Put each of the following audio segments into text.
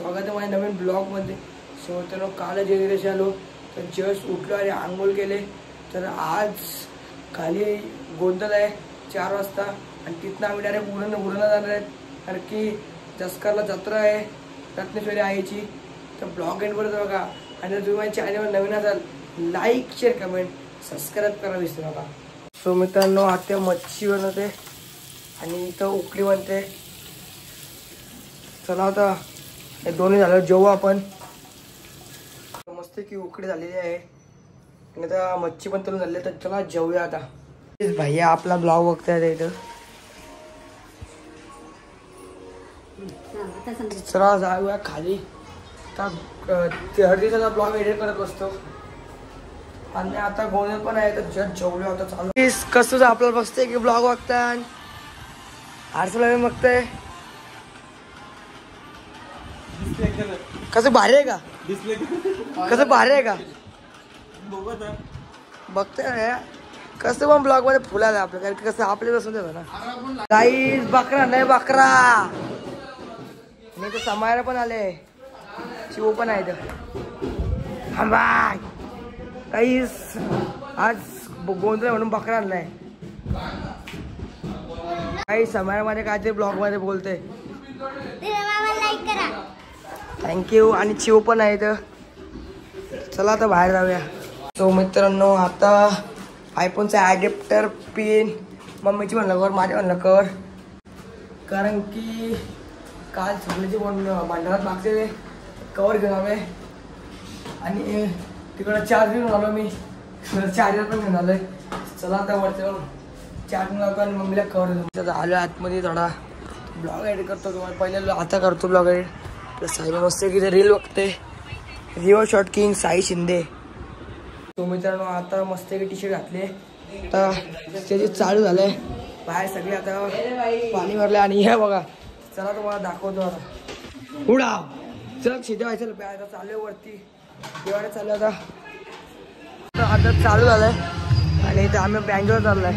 स्वागत आहे माझ्या नवीन ब्लॉगमध्ये. सो तर काल जेवढे आलो तर जस्ट उठलो आणि आंघोळ केले. तर आज खाली गोंधळ आहे 4 वाजता आणि तिथनं आम्ही डायरेक्ट उरणला जाणार आहेत. कारण की जसकारला जत्रा आहे रत्नेश्वरी आईची. तर ब्लॉग एंडपर्यंत बघा आणि जर तुम्ही माझ्या चॅनलवर नवीन असाल लाईक शेअर कमेंट सबस्क्राईब करा विसरू नका. सो मित्रांनो आता मच्छी बनवते आणि इथं उकडी बनते. चला आता हे दोन्ही झालं जेवू आपण. मस्त की उकडी झालेली आहे आणि आता मच्छी पण तळून झाली. तर चला जेवूया आता. भैया आपला ब्लॉग बघताय इथं. चला जाऊया खाली. आता हर दिवसाचा ब्लॉग एडिट करत बसतो आणि आता गोंधळ पण आहे. तर जस्ट जेवलो आता चालू. कसं आपल्याला बघतंय की ब्लॉग बघताय आरसूला बघतंय. कसं भारी आहे का? कसं भारी आहे का बघतोय कसं पण ब्लॉग मध्ये फुलायला आपलं. कारण कसं आपल्या बसून देतो ना. गाईस बकरा नाही बकरा मी तर समायला पण आले. शिव पण आहे तर बाय गाईस आज गोंधळ म्हणून बकरा आणलाय. काही समायामध्ये काय ते ब्लॉग मध्ये बोलते. थँक्यू. आणि चिव पण आहे तर चला आता बाहेर जाऊया. तो मित्रांनो आता आयफोनचा ॲडॅप्टर पिन मम्मीची म्हणलं कर माझ्या म्हणलं कर. कारण की काल सगळ्याची भांडणात मागचे कवर घेऊन आलोय आणि तिकडं चार्ज घेऊन आलो. मी चार्जर पण घेऊन आलोय. चला आता वरती चार्जिंग लावतो आणि मम्मीला कवर घेऊन आलो आतमध्ये. थोडा ब्लॉग एडिट करतो तुम्हाला पहिले आता करतो ब्लॉग एडिट. तर साई मस्त की रील बघते. Rio short king Sai Shinde. तो मित्रांनो आता मस्त की टी शर्ट घातले. आता त्याचे चालू झालंय बाहेर सगळे आता पाणी भरले आणि हे बघा. चला तुम्हाला दाखवतो आता. उडाव चल शिजा व्हायचं आता चालू आहे वरती. दिवाळी चालू आता आता चालू झालंय आणि इथे आम्ही बँगलोर चाललोय.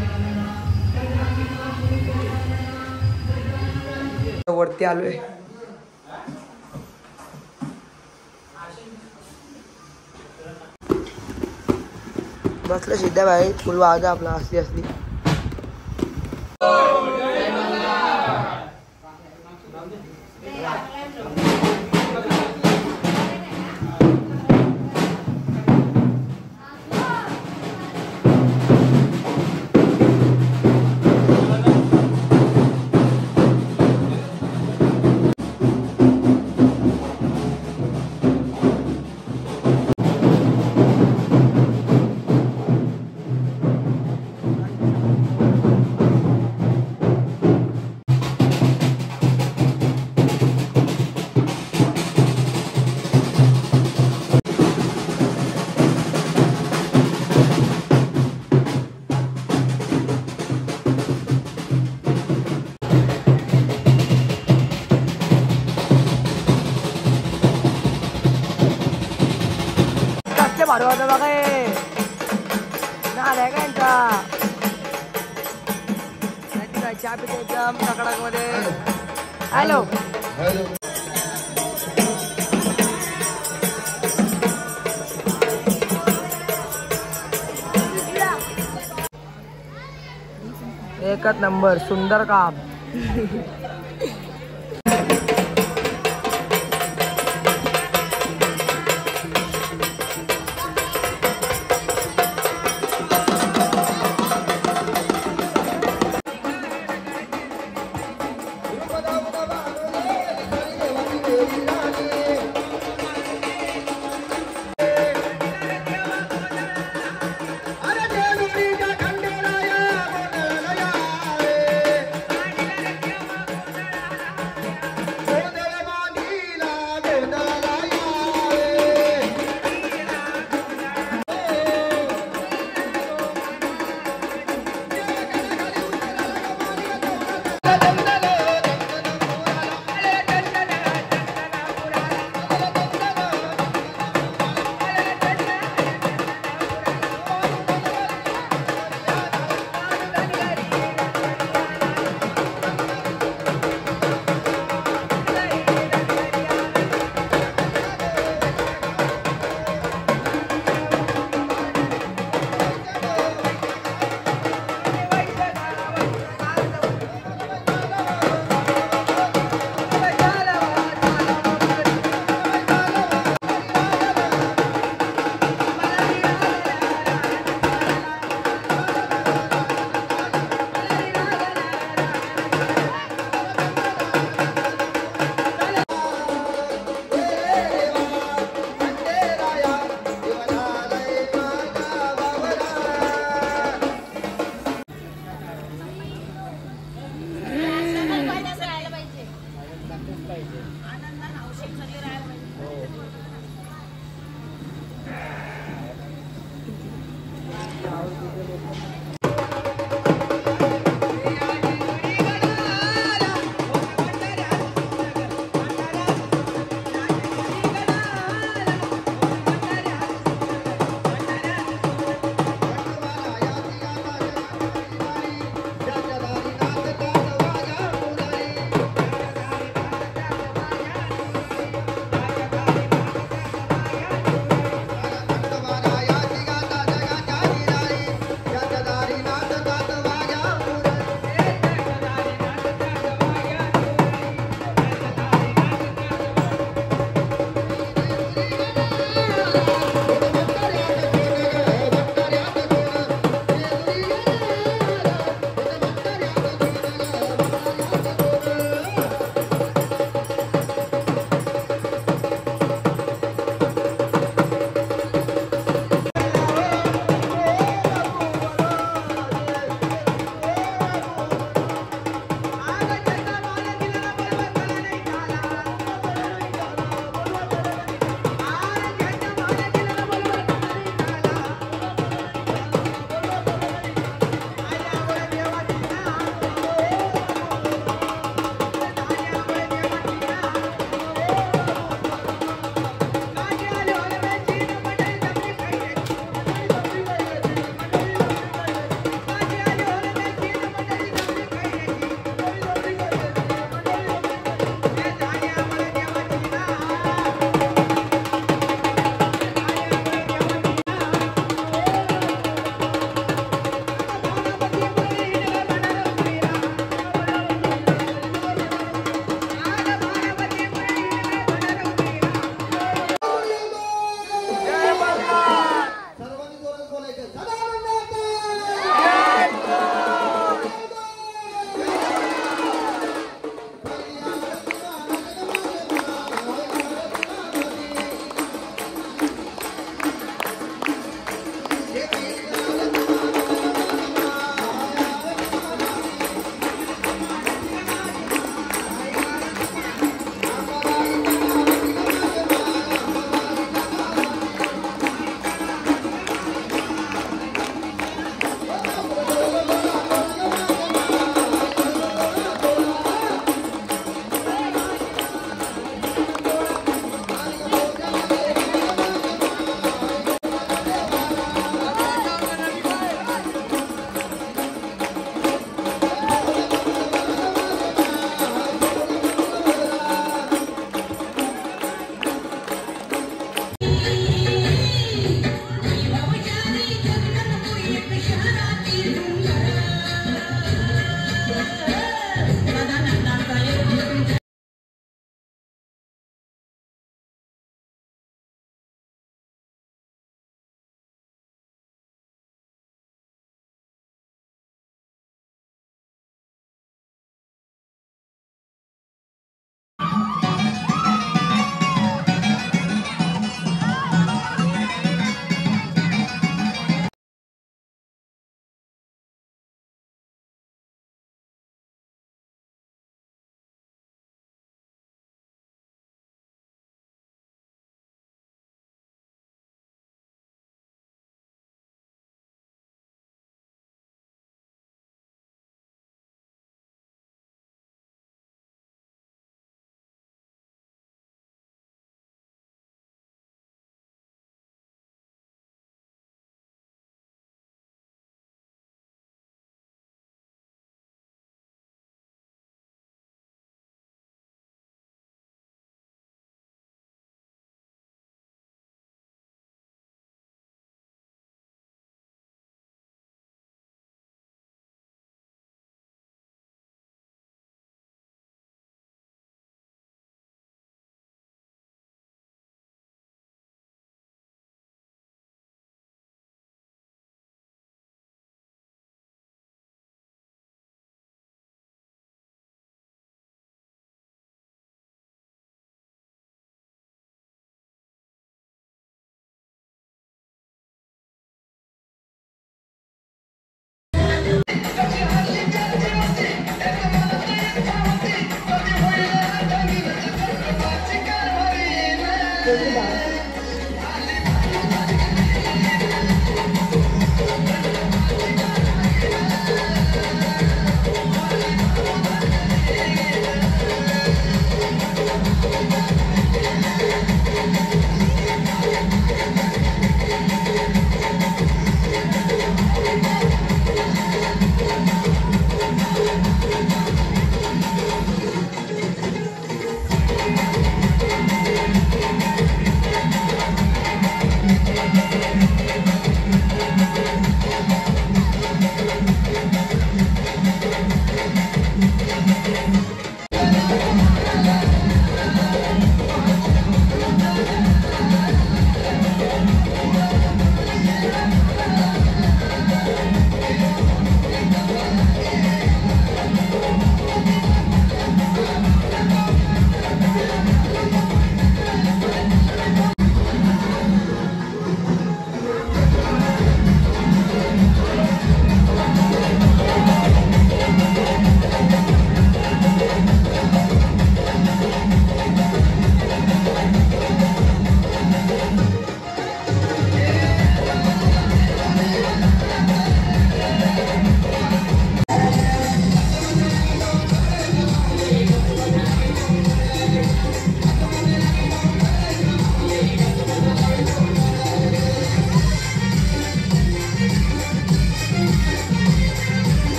वरती आलोय. बसलं सिद्धा भाई फुल वाज आपला असली भाडवाचा बघा ना आहे का यांचा. चहा पिते एकदम टकडाक मध्ये. हॅलो एकच नंबर सुंदर काम.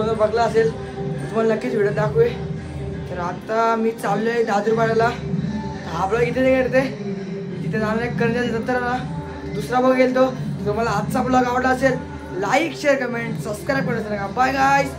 कोण बघला असेल तुम्हाला नक्कीच व्हिडिओ दाखवे. तर आता मी चाललो आहे दादूरपाड्याला. हा ब्लॉग इथे नाही करते, तिथे जाणार आहे करण्याच्या जत्राला. दुसरा ब्लॉग येईल तो. तुम्हाला आजचा ब्लॉग आवडला असेल लाईक शेअर कमेंट सबस्क्राईब करायचं नका. Bye guys.